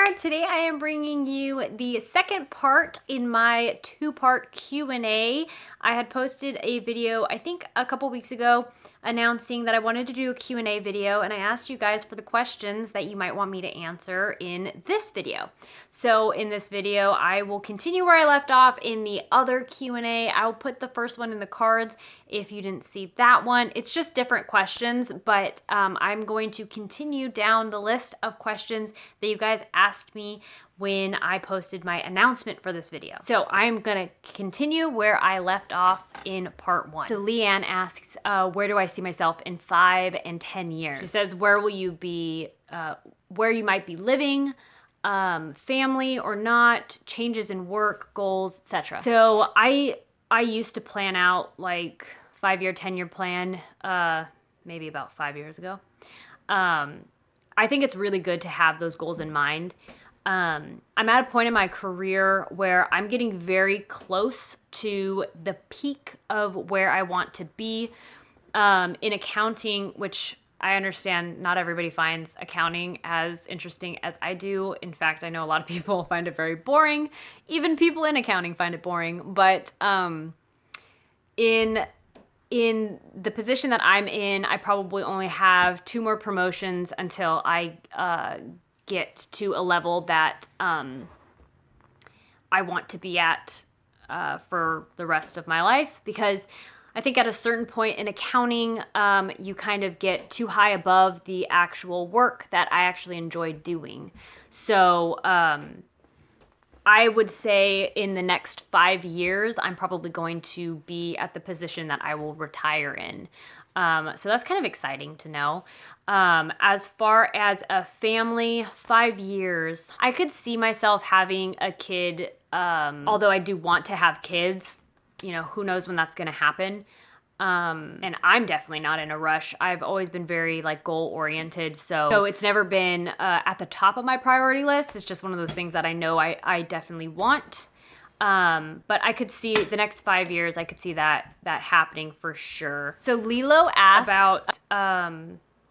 there! Today I am bringing you the second part in my two-part Q&A. I had posted a video, I think a couple weeks ago, announcing that I wanted to do a Q&A video, and I asked you guys for the questions that you might want me to answer in this video. So in this video, I will continue where I left off in the other Q&A. I'll put the first one in the cards if you didn't see that one. It's just different questions, but I'm going to continue down the list of questions that you guys asked me when I posted my announcement for this video. So I'm gonna continue where I left off in part one. So Leanne asks, where do I see myself in 5 and 10 years? She says, where will you be, where you might be living, family or not, changes in work, goals, etc. So I used to plan out like 5-year, 10-year plan, maybe about 5 years ago. I think it's really good to have those goals in mind. I'm at a point in my career where I'm getting very close to the peak of where I want to be in accounting, which I understand not everybody finds accounting as interesting as I do. In fact, I know a lot of people find it very boring. Even people in accounting find it boring. But in the position that I'm in, I probably only have 2 more promotions until I get to a level that I want to be at for the rest of my life, because I think at a certain point in accounting, you kind of get too high above the actual work that I actually enjoy doing. So I would say in the next 5 years, I'm probably going to be at the position that I will retire in. So that's kind of exciting to know. As far as a family, 5 years, I could see myself having a kid, although I do want to have kids. You know, who knows when that's going to happen. And I'm definitely not in a rush. I've always been very like goal oriented. So it's never been at the top of my priority list. It's just one of those things that I know I definitely want. But I could see the next 5 years, I could see that happening for sure. So Lilo asked about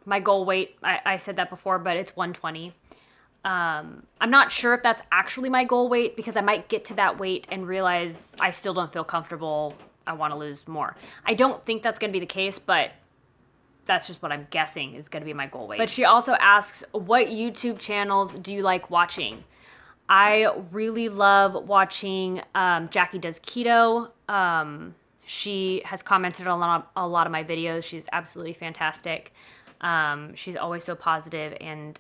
my goal weight. I said that before, but it's 120. I'm not sure if that's actually my goal weight, because I might get to that weight and realize I still don't feel comfortable. I want to lose more. I don't think that's going to be the case, but that's just what I'm guessing is going to be my goal weight. But she also asks, what YouTube channels do you like watching? I really love watching Jackie Does Keto. She has commented on a lot of my videos. She's absolutely fantastic. She's always so positive and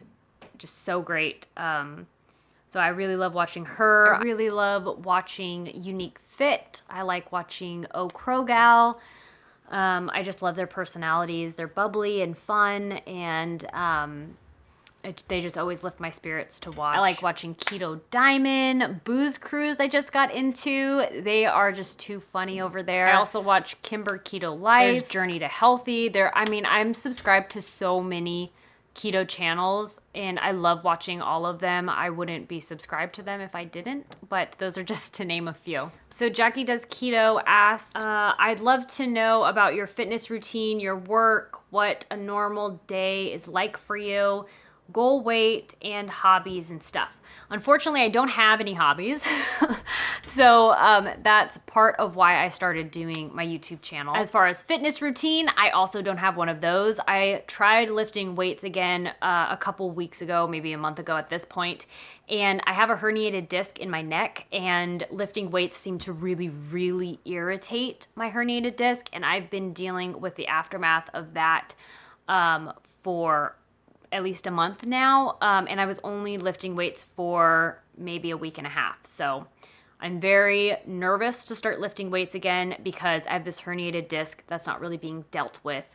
just so great. So I really love watching her. I really love watching Unique Fit. I like watching Oh Crow Gal. I just love their personalities. They're bubbly and fun, and they just always lift my spirits to watch. I like watching Keto Diamond, Booze Cruise I just got into. They are just too funny over there. I also watch Kimber Keto Life. There's Journey to Healthy. I'm subscribed to so many keto channels, and I love watching all of them. I wouldn't be subscribed to them if I didn't, but those are just to name a few. So Jackie Does Keto asked, I'd love to know about your fitness routine, your work, what a normal day is like for you, goal weight, and hobbies and stuff. Unfortunately, I don't have any hobbies. So that's part of why I started doing my YouTube channel. As far as fitness routine, I also don't have one of those. I tried lifting weights again a couple weeks ago, maybe a month ago at this point, and I have a herniated disc in my neck, and lifting weights seemed to really, really irritate my herniated disc, and I've been dealing with the aftermath of that for at least a month now, and I was only lifting weights for maybe a week and a half. So I'm very nervous to start lifting weights again, because I have this herniated disc that's not really being dealt with.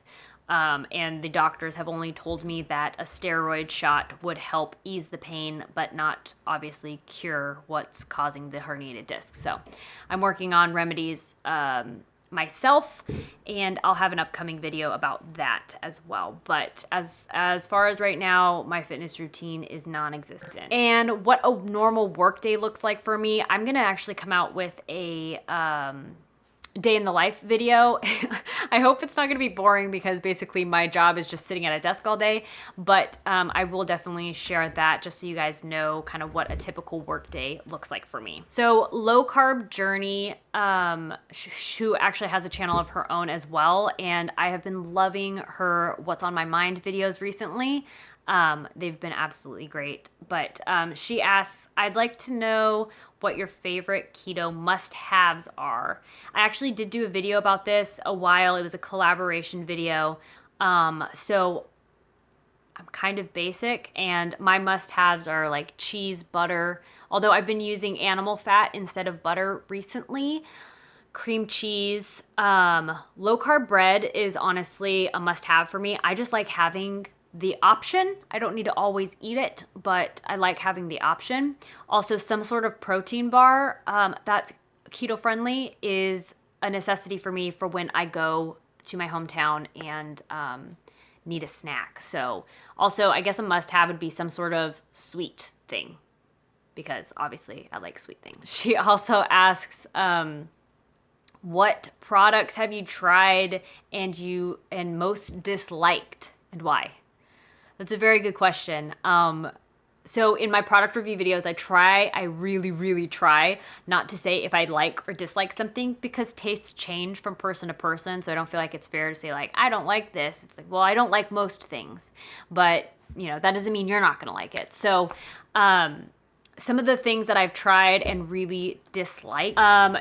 And the doctors have only told me that a steroid shot would help ease the pain, but not obviously cure what's causing the herniated disc. So I'm working on remedies myself, and I'll have an upcoming video about that as well. But as far as right now, my fitness routine is non-existent. And what a normal work day looks like for me, I'm gonna actually come out with a day in the life video. I hope it's not going to be boring because basically my job is just sitting at a desk all day, but I will definitely share that just so you guys know kind of what a typical work day looks like for me. So Low Carb Journey, who actually has a channel of her own as well, and I have been loving her What's on My Mind videos recently. They've been absolutely great, but she asks, I'd like to know what your favorite keto must-haves are. I actually did do a video about this a while. It was a collaboration video. So I'm kind of basic, and my must-haves are like cheese, butter, although I've been using animal fat instead of butter recently. Cream cheese, low carb bread is honestly a must-have for me. I just like having the option. I don't need to always eat it, but I like having the option. Also, some sort of protein bar that's keto friendly is a necessity for me for when I go to my hometown and need a snack. So also, I guess a must-have would be some sort of sweet thing, because obviously I like sweet things. She also asks, what products have you tried and most disliked, and why? That's a very good question. So in my product review videos, I really, really try not to say if I like or dislike something, because tastes change from person to person. So I don't feel like it's fair to say like, I don't like this. It's like, well, I don't like most things, but that doesn't mean you're not going to like it. So, some of the things that I've tried and really disliked,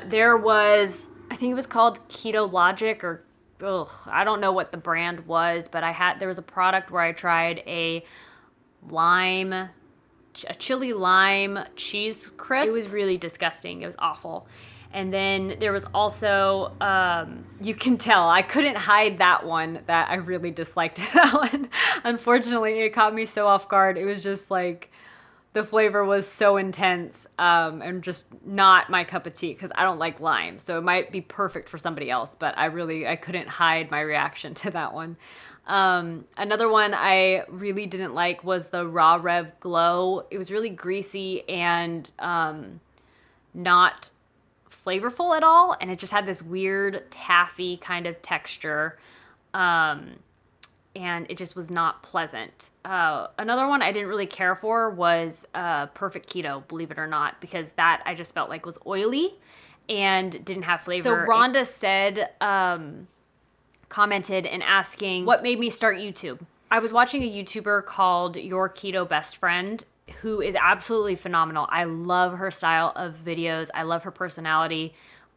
there was, I think it was called Keto Logic, or I don't know what the brand was, but there was a product where I tried a chili lime cheese crisp. It was really disgusting. It was awful. And then there was also, you can tell, I couldn't hide that one, that I really disliked that one. Unfortunately, it caught me so off guard. It was just like, the flavor was so intense, and just not my cup of tea, because I don't like lime. So it might be perfect for somebody else, but I couldn't hide my reaction to that one. Another one I really didn't like was the Raw Rev Glow. It was really greasy and not flavorful at all, and it just had this weird taffy kind of texture. And it just was not pleasant. Another one I didn't really care for was Perfect Keto, believe it or not, because that I just felt like was oily and didn't have flavor. So Rhonda said, commented and asking, what made me start YouTube? I was watching a YouTuber called Your Keto Best Friend, who is absolutely phenomenal. I love her style of videos. I love her personality.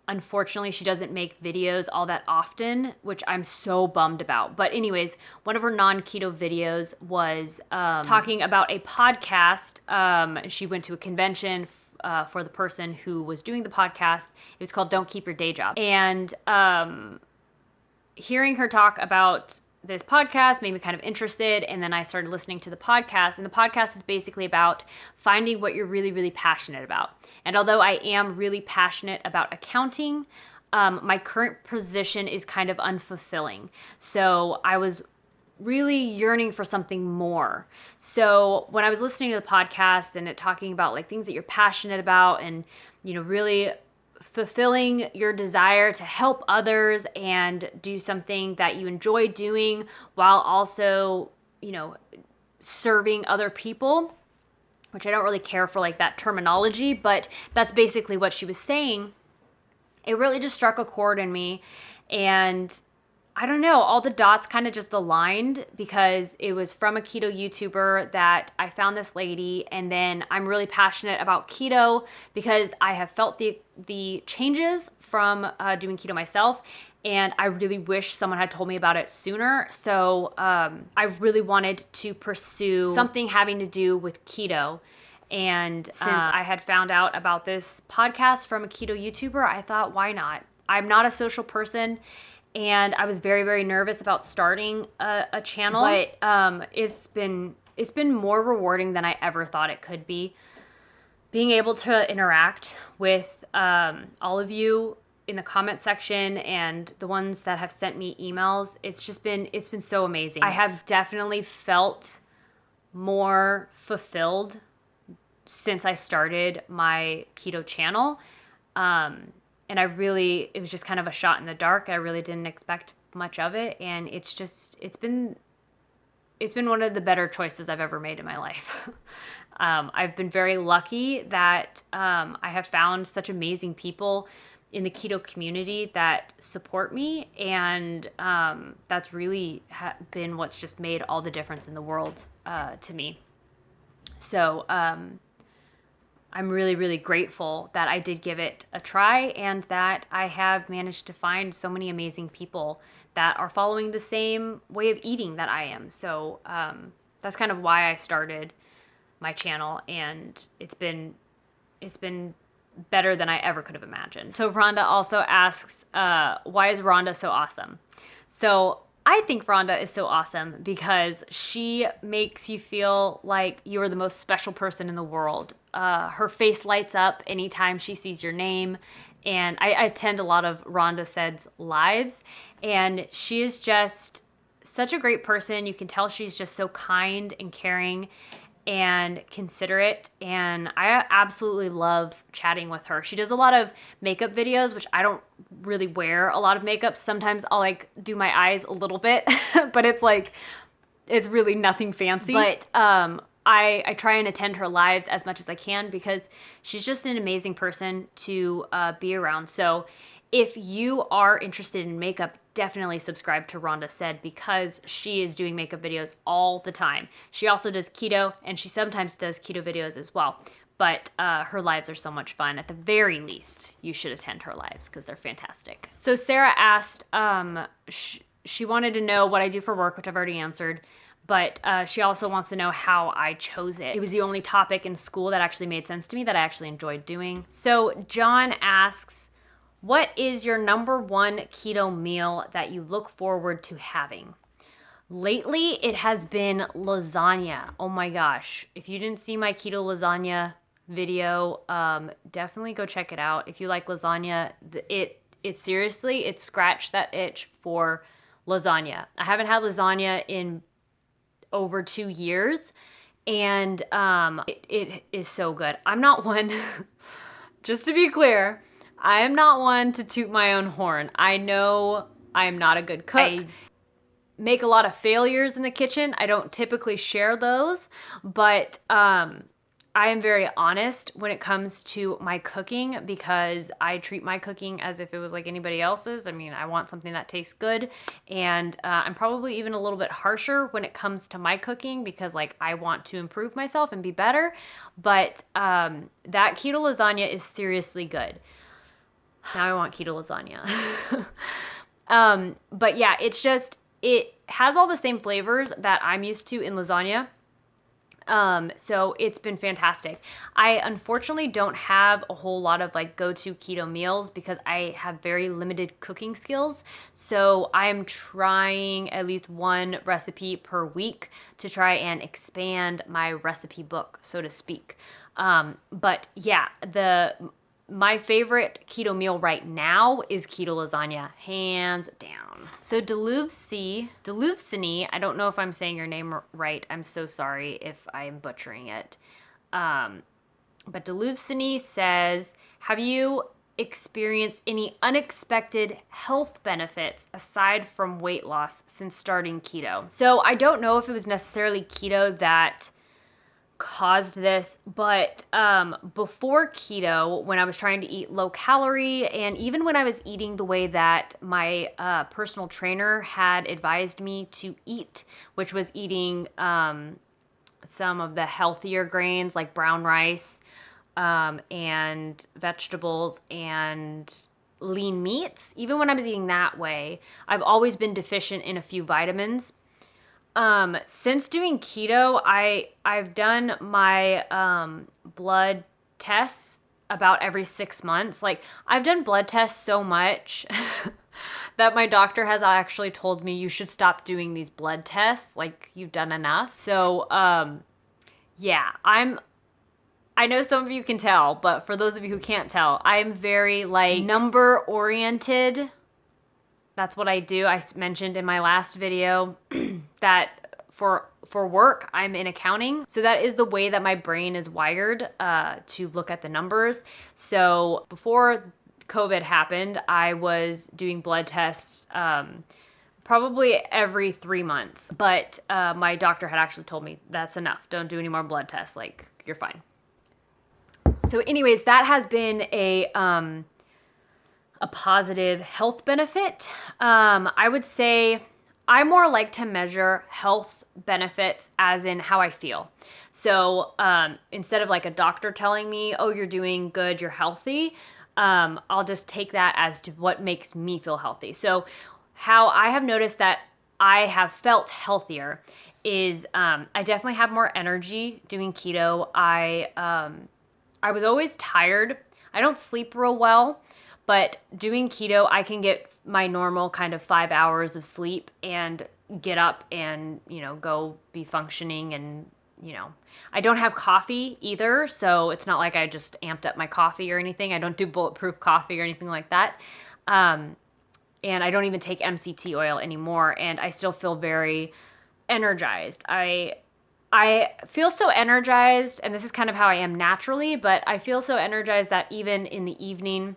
Unfortunately, she doesn't make videos all that often, which I'm so bummed about. But anyways, one of her non-keto videos was talking about a podcast. She went to a convention for the person who was doing the podcast. It was called Don't Keep Your Day Job. And hearing her talk about this podcast made me kind of interested, and then I started listening to the podcast, and the podcast is basically about finding what you're really, really passionate about. And although I am really passionate about accounting, my current position is kind of unfulfilling. So I was really yearning for something more. So when I was listening to the podcast and it talking about like things that you're passionate about, and really fulfilling your desire to help others and do something that you enjoy doing while also, serving other people, which I don't really care for like that terminology, but that's basically what she was saying. It really just struck a chord in me, and I don't know, all the dots kind of just aligned, because it was from a keto YouTuber that I found this lady, and then I'm really passionate about keto because I have felt the changes from doing keto myself, and I really wish someone had told me about it sooner. So I really wanted to pursue something having to do with keto. And since I had found out about this podcast from a keto YouTuber, I thought, why not? I'm not a social person, and I was very, very nervous about starting a channel, but it's been more rewarding than I ever thought it could be. Being able to interact with all of you in the comment section and the ones that have sent me emails, it's been so amazing. I have definitely felt more fulfilled since I started my keto channel. And it was just kind of a shot in the dark. I really didn't expect much of it. And it's been one of the better choices I've ever made in my life. I've been very lucky that I have found such amazing people in the keto community that support me, and that's really been what's just made all the difference in the world to me. So I'm really, really grateful that I did give it a try and that I have managed to find so many amazing people that are following the same way of eating that I am. So that's kind of why I started my channel, and it's been better than I ever could have imagined. So Rhonda also asks, why is Rhonda so awesome? So I think Rhonda is so awesome because she makes you feel like you are the most special person in the world. Her face lights up anytime she sees your name. And I attend a lot of Rhonda Said's lives, and she is just such a great person. You can tell she's just so kind and caring and considerate, and I absolutely love chatting with her. She does a lot of makeup videos, which I don't really wear a lot of makeup. Sometimes I'll like do my eyes a little bit, but it's really nothing fancy. But I try and attend her lives as much as I can because she's just an amazing person to be around. So if you are interested in makeup, definitely subscribe to Rhonda Said because she is doing makeup videos all the time. She also does keto, and she sometimes does keto videos as well. But her lives are so much fun. At the very least, you should attend her lives because they're fantastic. So Sarah asked, she wanted to know what I do for work, which I've already answered. But she also wants to know how I chose it. It was the only topic in school that actually made sense to me, that I actually enjoyed doing. So John asks, what is your number one keto meal that you look forward to having? Lately, it has been lasagna. Oh my gosh. If you didn't see my keto lasagna video, definitely go check it out. If you like lasagna, it seriously, it scratched that itch for lasagna. I haven't had lasagna in over 2 years, and it is so good. I'm not one, just to be clear, I am not one to toot my own horn. I know I'm not a good cook. I make a lot of failures in the kitchen. I don't typically share those, but I am very honest when it comes to my cooking because I treat my cooking as if it was like anybody else's. I mean, I want something that tastes good, and I'm probably even a little bit harsher when it comes to my cooking because like I want to improve myself and be better, but that keto lasagna is seriously good. Now I want keto lasagna. But yeah, it has all the same flavors that I'm used to in lasagna. So it's been fantastic. I unfortunately don't have a whole lot of like go-to keto meals because I have very limited cooking skills. So I'm trying at least one recipe per week to try and expand my recipe book, so to speak. But yeah, my favorite keto meal right now is keto lasagna, hands down. So Deluvsini, I don't know if I'm saying your name right. I'm so sorry if I'm butchering it. But Deluvsini says, have you experienced any unexpected health benefits aside from weight loss since starting keto? So I don't know if it was necessarily keto that caused this, but before keto, when I was trying to eat low calorie, and even when I was eating the way that my personal trainer had advised me to eat, which was eating some of the healthier grains like brown rice and vegetables and lean meats, even when I was eating that way, I've always been deficient in a few vitamins. Since doing keto, I've done my blood tests about every 6 months. Like, I've done blood tests so much that my doctor has actually told me you should stop doing these blood tests. Like, you've done enough. So, yeah, I know some of you can tell, but for those of you who can't tell, I'm very like number oriented. That's what I do. I mentioned in my last video that for work, I'm in accounting. So that is the way that my brain is wired to look at the numbers. So before COVID happened, I was doing blood tests probably every 3 months. But my doctor had actually told me that's enough. Don't do any more blood tests. Like, you're fine. So anyways, that has been a positive health benefit. I would say I more like to measure health benefits as in how I feel. So instead of like a doctor telling me, oh, you're doing good, you're healthy, I'll just take that as to what makes me feel healthy. So how I have noticed that I have felt healthier is I definitely have more energy doing keto. I was always tired. I don't sleep real well, but doing keto, I can get my normal kind of 5 hours of sleep and get up and, go be functioning. And, I don't have coffee either. So it's not like I just amped up my coffee or anything. I don't do bulletproof coffee or anything like that. And I don't even take MCT oil anymore. And I still feel very energized. I feel so energized, and this is kind of how I am naturally, but I feel so energized that even in the evening,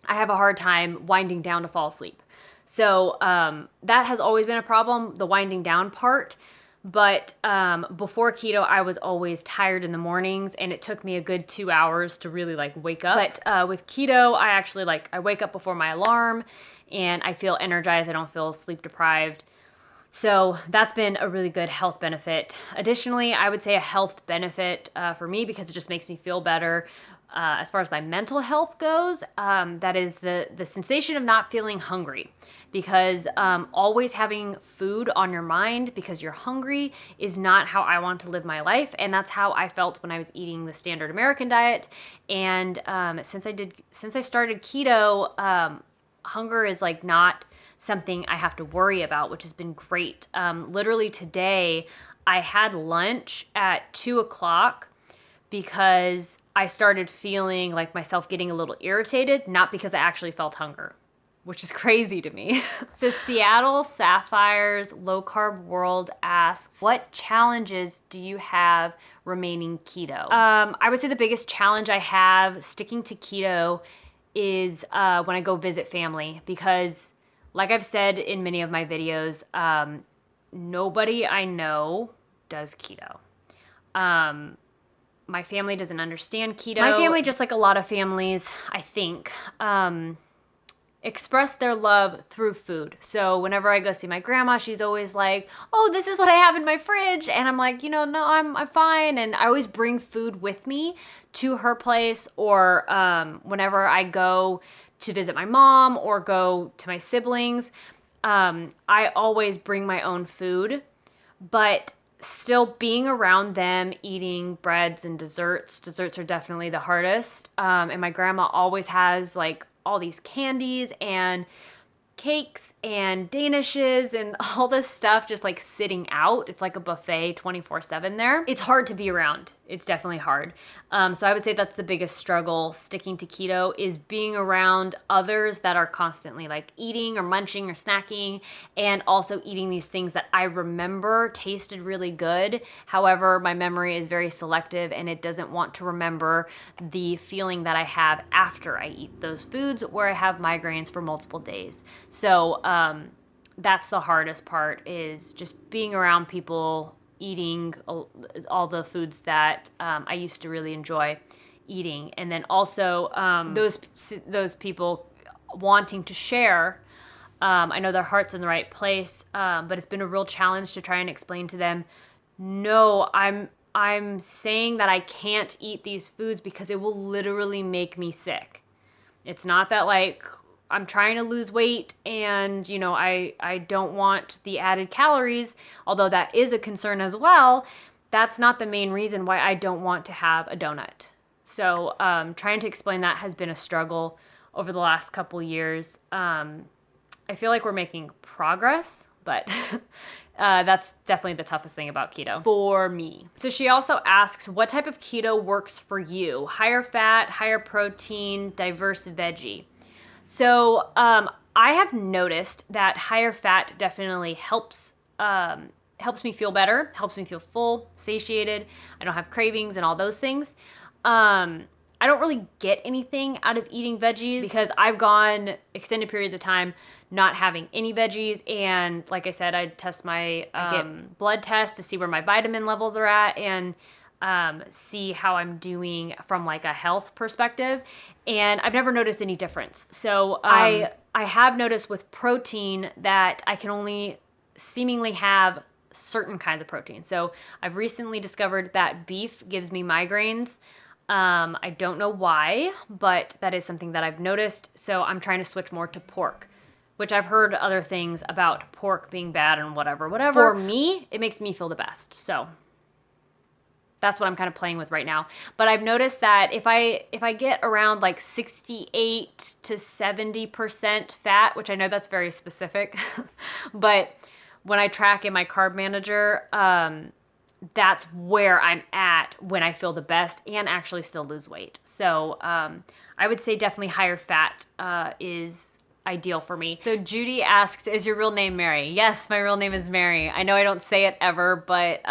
I have a hard time winding down to fall asleep. So that has always been a problem, the winding down part. But before keto, I was always tired in the mornings, and it took me a good 2 hours to really like wake up. But with keto, I actually I wake up before my alarm, and I feel energized. I don't feel sleep deprived. So that's been a really good health benefit. Additionally, I would say a health benefit for me, because it just makes me feel better as far as my mental health goes, that is the sensation of not feeling hungry. Because always having food on your mind because you're hungry is not how I want to live my life. And that's how I felt when I was eating the standard American diet. And since I started keto, hunger is not something I have to worry about, which has been great. Literally today, I had lunch at 2 o'clock because I started feeling like myself getting a little irritated, not because I actually felt hunger, which is crazy to me. So Seattle Sapphire's Low Carb World asks, what challenges do you have remaining keto? I would say the biggest challenge I have sticking to keto is when I go visit family, because like I've said in many of my videos, nobody I know does keto. My family doesn't understand keto. My family, just like a lot of families, I think, express their love through food. So whenever I go see my grandma, she's always like, oh, this is what I have in my fridge. And I'm like, no, I'm fine. And I always bring food with me to her place, or whenever I go to visit my mom or go to my siblings, I always bring my own food. But still being around them, eating breads and desserts are definitely the hardest. And my grandma always has all these candies and cakes and danishes and all this stuff just sitting out. It's like a buffet 24/7 there. It's hard to be around. It's definitely hard. So I would say that's the biggest struggle sticking to keto, is being around others that are constantly eating or munching or snacking, and also eating these things that I remember tasted really good. However, my memory is very selective, and it doesn't want to remember the feeling that I have after I eat those foods, where I have migraines for multiple days. So that's the hardest part, is just being around people eating all the foods that I used to really enjoy eating. And then also those people wanting to share. I know their heart's in the right place, but it's been a real challenge to try and explain to them, no, I'm saying that I can't eat these foods because it will literally make me sick. It's not that I'm trying to lose weight and, I don't want the added calories, although that is a concern as well. That's not the main reason why I don't want to have a donut. So trying to explain that has been a struggle over the last couple years. I feel like we're making progress, but that's definitely the toughest thing about keto for me. So she also asks, what type of keto works for you? Higher fat, higher protein, diverse veggie. So I have noticed that higher fat definitely helps me feel better, helps me feel full, satiated. I don't have cravings and all those things. I I don't really get anything out of eating veggies because I've gone extended periods of time not having any veggies. And like I said, I test my blood test to see where my vitamin levels are at and see how I'm doing from like a health perspective. And I've never noticed any difference. So I have noticed with protein that I can only seemingly have certain kinds of protein. So I've recently discovered that beef gives me migraines. I don't know why, but that is something that I've noticed. So I'm trying to switch more to pork, which I've heard other things about pork being bad and whatever. For me, it makes me feel the best. So that's what I'm kind of playing with right now. But I've noticed that if I get around like 68 to 70% fat, which I know that's very specific, but when I track in my carb manager, that's where I'm at when I feel the best and actually still lose weight. So I would say definitely higher fat is ideal for me. So Judy asks, is your real name Mary? Yes, my real name is Mary. I know I don't say it ever, but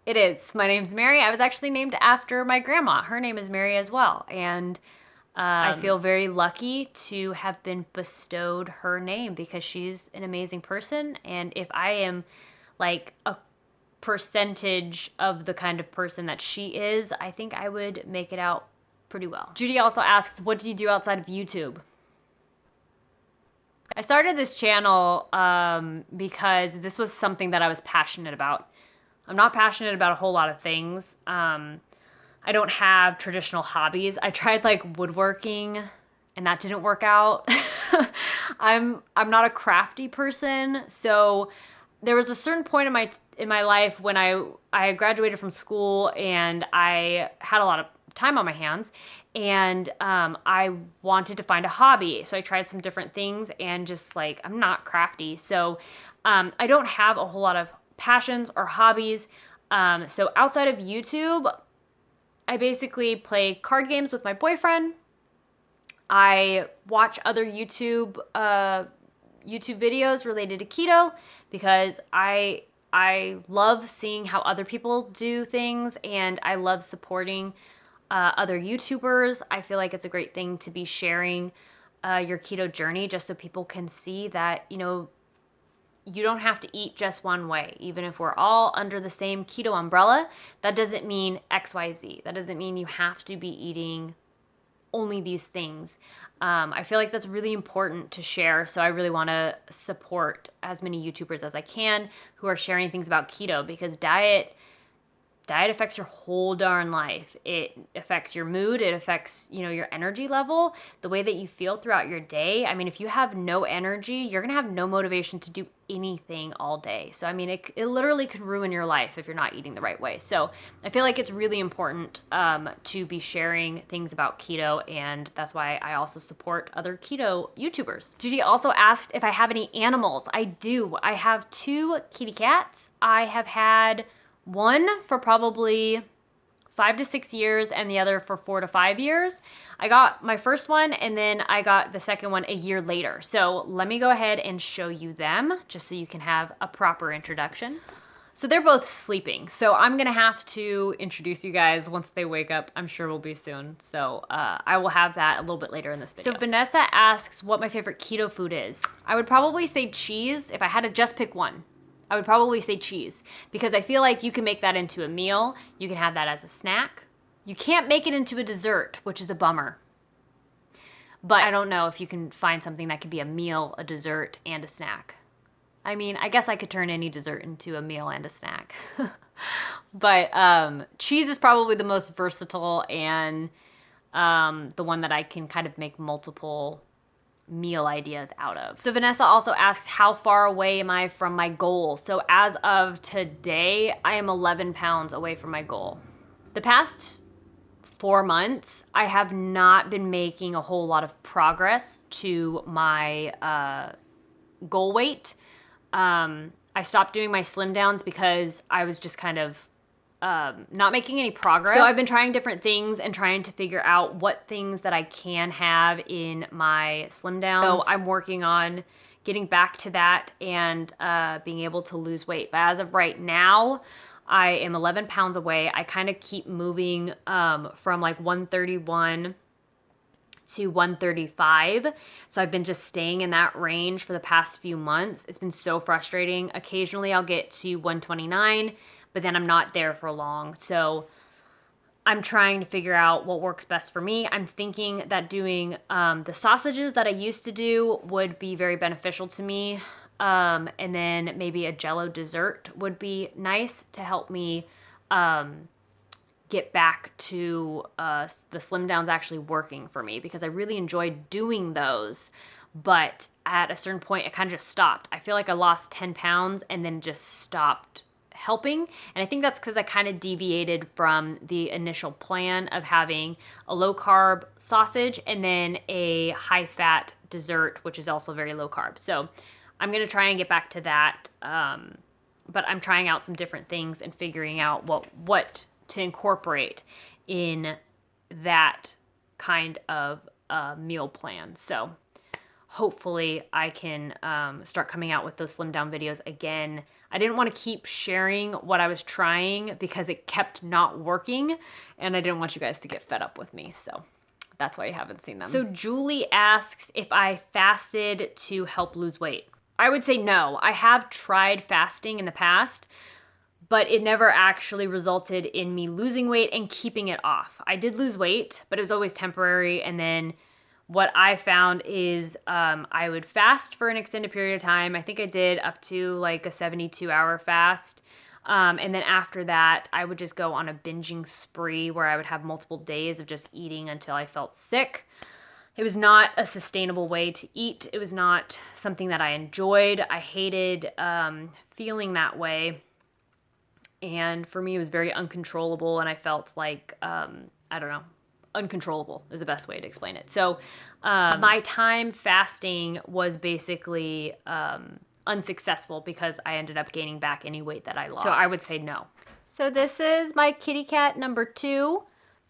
it is. My name's Mary. I was actually named after my grandma. Her name is Mary as well. And I feel very lucky to have been bestowed her name because she's an amazing person. And if I am like a percentage of the kind of person that she is, I think I would make it out pretty well. Judy also asks, what do you do outside of YouTube? I started this channel because this was something that I was passionate about. I'm not passionate about a whole lot of things. I don't have traditional hobbies. I tried like woodworking and that didn't work out. I'm not a crafty person, so there was a certain point in my life when I graduated from school and I had a lot of time on my hands and I wanted to find a hobby. So I tried some different things and just like I'm not crafty. So I don't have a whole lot of passions or hobbies. So outside of YouTube, I basically play card games with my boyfriend. I watch other YouTube videos related to keto because I love seeing how other people do things and I love supporting other YouTubers. I feel like it's a great thing to be sharing your keto journey just so people can see that, you know, you don't have to eat just one way. Even if we're all under the same keto umbrella, that doesn't mean XYZ. That doesn't mean you have to be eating only these things. I feel like that's really important to share. So I really want to support as many YouTubers as I can who are sharing things about keto because diet affects your whole darn life. It affects your mood. It affects, you know, your energy level, the way that you feel throughout your day. I mean, if you have no energy, you're going to have no motivation to do anything all day. So, I mean, it literally can ruin your life if you're not eating the right way. So I feel like it's really important to be sharing things about keto. And that's why I also support other keto YouTubers. Judy also asked if I have any animals. I do. I have 2 kitty cats. I have had one for probably 5 to 6 years and the other for 4 to 5 years. I got my first one and then I got the second one a year later. So let me go ahead and show you them just so you can have a proper introduction. So they're both sleeping. So I'm going to have to introduce you guys once they wake up. I'm sure will be soon. So I will have that a little bit later in this video. So Vanessa asks what my favorite keto food is. I would probably say cheese if I had to just pick one. I would probably say cheese because I feel like you can make that into a meal. You can have that as a snack. You can't make it into a dessert, which is a bummer. But I don't know if you can find something that could be a meal, a dessert, and a snack. I mean, I guess I could turn any dessert into a meal and a snack. But cheese is probably the most versatile and the one that I can kind of make multiple meal ideas out of. So Vanessa also asks, how far away am I from my goal? So as of today, I am 11 pounds away from my goal. The past 4 months, I have not been making a whole lot of progress to my goal weight. I stopped doing my slim downs because I was just kind of not making any progress. So I've been trying different things and trying to figure out what things that I can have in my slim downs. So I'm working on getting back to that and being able to lose weight. But as of right now, I am 11 pounds away. I kind of keep moving from like 131 to 135. So I've been just staying in that range for the past few months. It's been so frustrating. Occasionally I'll get to 129, but then I'm not there for long. So I'm trying to figure out what works best for me. I'm thinking that doing the sausages that I used to do would be very beneficial to me. And then maybe a Jello dessert would be nice to help me get back to the slim downs actually working for me, because I really enjoyed doing those. But at a certain point, it kind of just stopped. I feel like I lost 10 pounds and then just stopped helping. And I think that's because I kind of deviated from the initial plan of having a low carb sausage and then a high fat dessert, which is also very low carb. So I'm going to try and get back to that. But I'm trying out some different things and figuring out what to incorporate in that kind of meal plan. So hopefully I can start coming out with those slim down videos again. I didn't want to keep sharing what I was trying because it kept not working, and I didn't want you guys to get fed up with me. So that's why you haven't seen them. So Julie asks if I fasted to help lose weight. I would say no. I have tried fasting in the past, but it never actually resulted in me losing weight and keeping it off. I did lose weight, but it was always temporary. And then what I found is I would fast for an extended period of time. I think I did up to like a 72-hour fast. And then after that, I would just go on a binging spree where I would have multiple days of just eating until I felt sick. It was not a sustainable way to eat. It was not something that I enjoyed. I hated feeling that way. And for me, it was very uncontrollable, and I felt like, I don't know, uncontrollable is the best way to explain it. So my time fasting was basically unsuccessful because I ended up gaining back any weight that I lost. So I would say no. So this is my kitty cat number 2.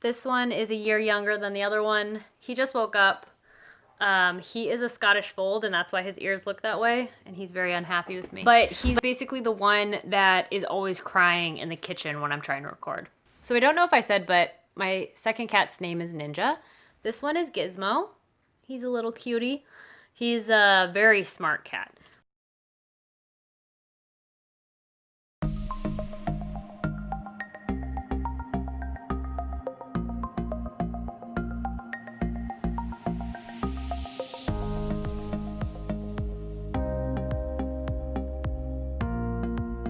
This one is a year younger than the other one. He just woke up. He is a Scottish fold, and that's why his ears look that way, and he's very unhappy with me. But he's basically the one that is always crying in the kitchen when I'm trying to record. So I don't know if I said, but my second cat's name is Ninja. This one is Gizmo. He's a little cutie. He's a very smart cat.